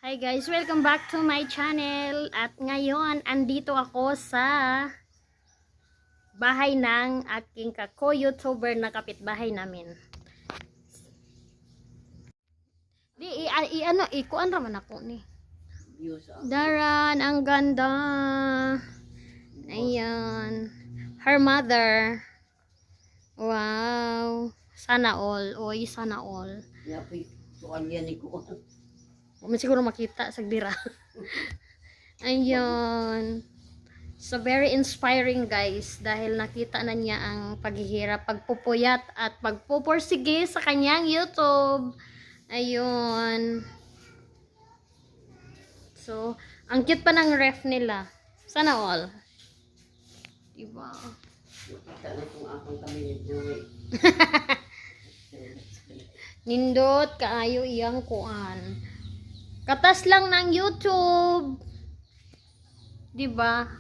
Hi guys, welcome back to my channel. At ngayon, andito ako sa bahay ng aking kako-YouTuber na kapitbahay namin. Ikuan raman ako ni. Daran, ang ganda. Ayan. Her mother. Wow. Sana all. Oy, sana all. Siguro makita sa dira. Ayun. So very inspiring guys dahil nakita na niya ang paghihirap, pagpupuyat at pagpupursige sa kanyang YouTube. Ayun. So, ang cute pa ng ref nila. Sana all. Diba? Nindot kaayo iyang kuan. Katas lang ng YouTube. 'Di ba?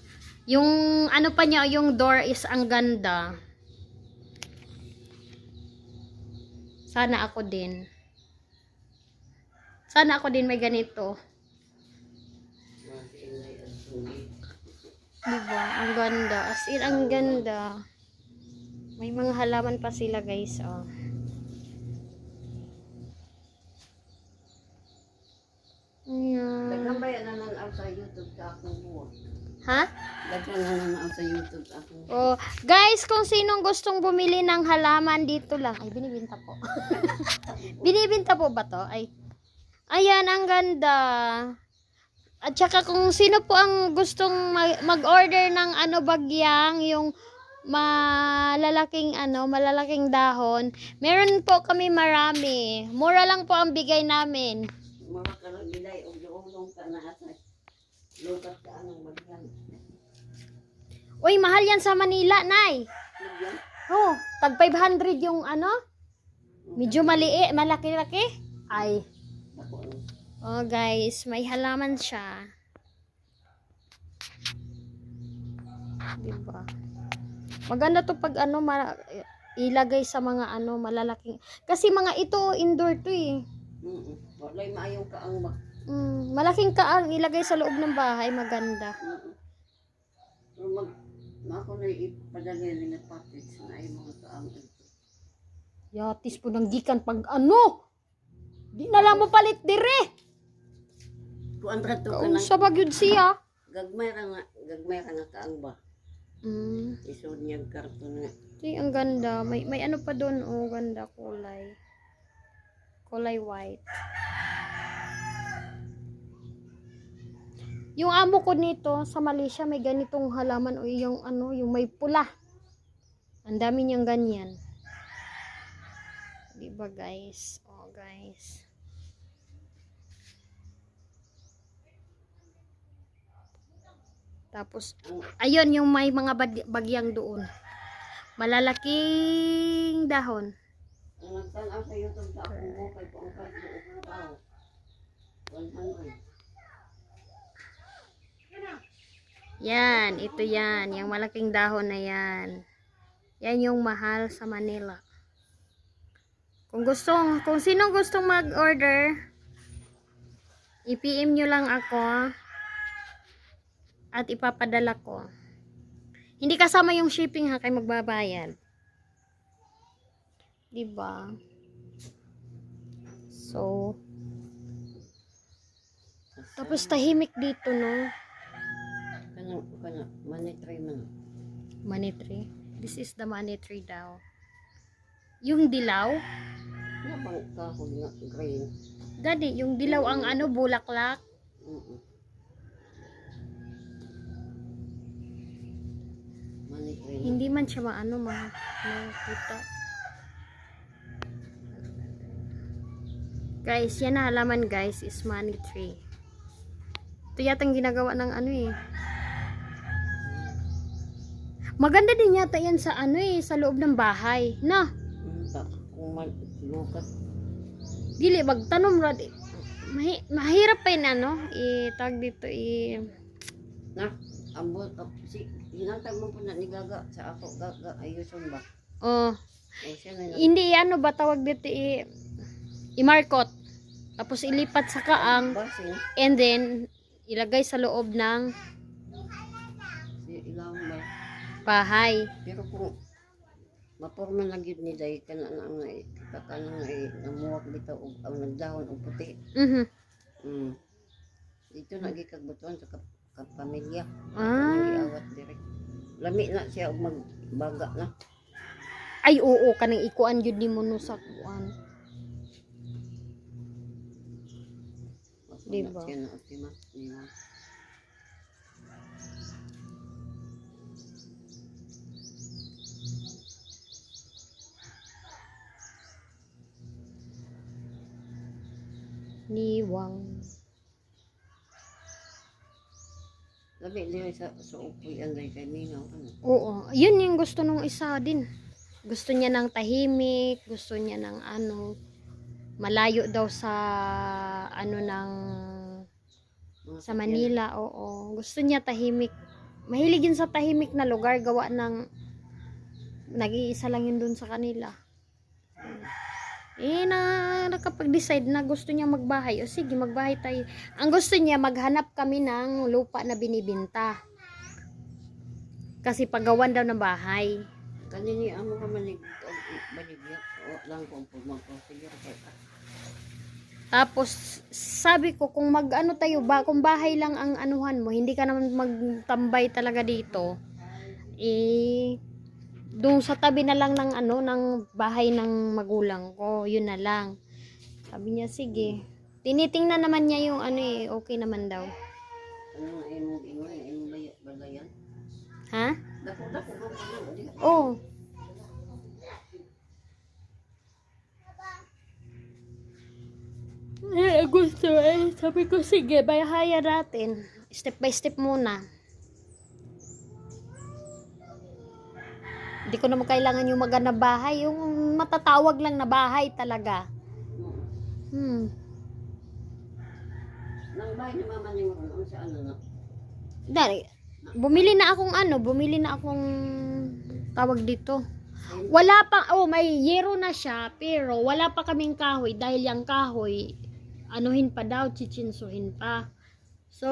Yung ano pa niya, yung door is ang ganda. Sana ako din. Sana ako din may ganito. 'Di ba? Ang ganda. As in, ang ganda. May mga halaman pa sila, guys, oh. Daghang bayan na nanaw sa YouTube sa akong buwan. Ha? Daghang na nanaw sa YouTube sa akong buwan. Oh, guys, kung sinong gustong bumili ng halaman dito lang. Ay, binibinta po. Binibinta po ba to? Ay. Ayan, ang ganda. At saka kung sino po ang gustong mag-order ng bagyang, yung malalaking dahon, meron po kami marami. Mura lang po ang bigay namin. Mga karagilay o doong ka na atay. Lukat ka anong magyan. Uy, mahal yan sa Manila, Nay. Magyan? Oh, tag 500 yung medyo maliit, malaki-laki. Ay. Ako ano. Oh, guys, may halaman siya. Diba? Maganda to pag ilagay sa mga malalaking. Kasi mga ito indoor to eh. Walay maayaw ka ang ba. Malaking kaang ilagay sa loob ng bahay, maganda. Pero ako na ipadali rin na package na ay mga kaang ito. Yatis po nang gikan pag di na lang mo palit dire. Kuan ra to ka Kung na. sa bagyod siya. Gagmay ra nga kaang ba. Isod niyang karton nga. Ay, ang ganda. May pa doon. Oh, ganda kulay. Kulay white. Yung amo ko nito sa Malaysia may ganitong halaman o yung yung may pula. Ang dami niyang ganyan. Diba guys? Oh guys. Tapos ayun yung may mga bagyang doon. Malalaking dahon. Ang nagtanaw sa YouTube sa akong bukay po ang karton tao. 100. Yan, ito yan. Yung malaking dahon na yan. Yan yung mahal sa Manila. Kung sinong gustong mag-order, i-PM nyo lang ako at ipapadala ko. Hindi kasama yung shipping ha, kayo magbabayad. Diba? So, tapos tahimik dito, no? Kana money tree man. Money tree. This is the money tree daw. Yung dilaw? Nga bang kahoy nga green. Gani, yung dilaw ang bulaklak. Money tree. Hindi man siya makita. Guys, yan na halaman guys is money tree. Ito yatang ginagawa ng Maganda din yata yan sa sa loob ng bahay. Na? Kung lukat. Dili, magtanom rad. Mahirap pa yun itag dito Na, ambot si hinantag mo po na ni Gaga sa ako Gaga ayuson ba? Oh. O siya na. Hindi ba tawag dito i-markot. Tapos ilipat sa kaang. Basin. And then, ilagay sa loob ng Ilang ba? bahay. Pero kung maporma na gyud ni day kana na ang kakana nga namuwak bitaw og ang nagdahon og puti. Mhm. Mm. Dito na gikagbutuan sa kapamilya. Ah. Nagiawat direk. Lami na siya og magbaga na. Ay, oo, kanang ikuan jud nimo no sa kuan. Diba? Siya na optima. Diba? Niwang. Labi diri sa upoy ang day kay minaw ano. Oo, yun yung gusto nung isa din. Gusto niya ng tahimik, gusto niya ng ano, malayo daw sa ano ng Mga sa Manila, oo. Gusto niya tahimik. Mahilig yun sa tahimik na lugar, gawa ng nag-iisa lang yun dun sa kanila. Nakapag-decide na gusto niya magbahay. O sige, magbahay tayo. Ang gusto niya, maghanap kami ng lupa na binibinta. Kasi paggawan daw ng bahay. Kanini amo ka manig baligya o lang ko pagmako sige kay. Tapos, sabi ko, kung mag-ano tayo ba, kung bahay lang ang anuhan mo, hindi ka naman magtambay talaga dito, doon sa tabi na lang ng ano, ng bahay ng magulang ko, yun na lang. Sabi niya, sige. Tinitingnan naman niya yung ano okay naman daw. Ano nga imong balayan? Ha? Dako Oh. Gusto sabi ko, sige, bahayan natin. Step by step muna. Hindi ko naman kailangan yung maganda bahay. Yung matatawag lang na bahay talaga. Nang bahay ni mama ni mo sa ano na. Dari, bumili na akong tawag dito. Wala pa, may yero na siya, pero wala pa kaming kahoy dahil yung kahoy, anuhin pa daw, chichinsuhin pa. So,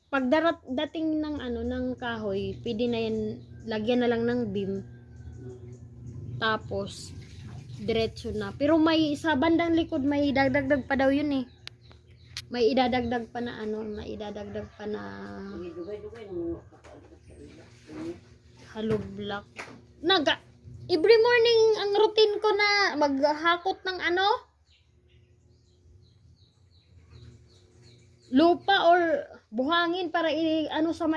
pag dating ng ng kahoy, pwede na yan, lagyan na lang ng beam. Tapos, diretso na. Pero may sa bandang likod, may dagdag pa daw yun eh. May idadagdag pa na maidadagdag pa na Dugay-dugay mo hollow block. Every morning ang routine ko na maghakot ng lupa or buhangin para sa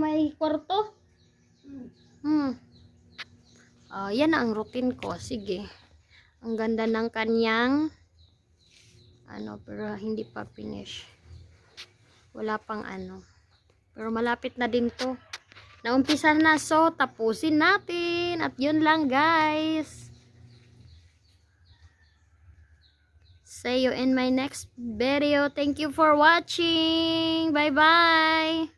may kwarto. Yan ang routine ko. Sige. Ang ganda ng kanyang pero hindi pa finish. Wala pang Pero malapit na din to. Naumpisa na, so tapusin natin. At yun lang, guys. See you in my next video. Thank you for watching. Bye-bye.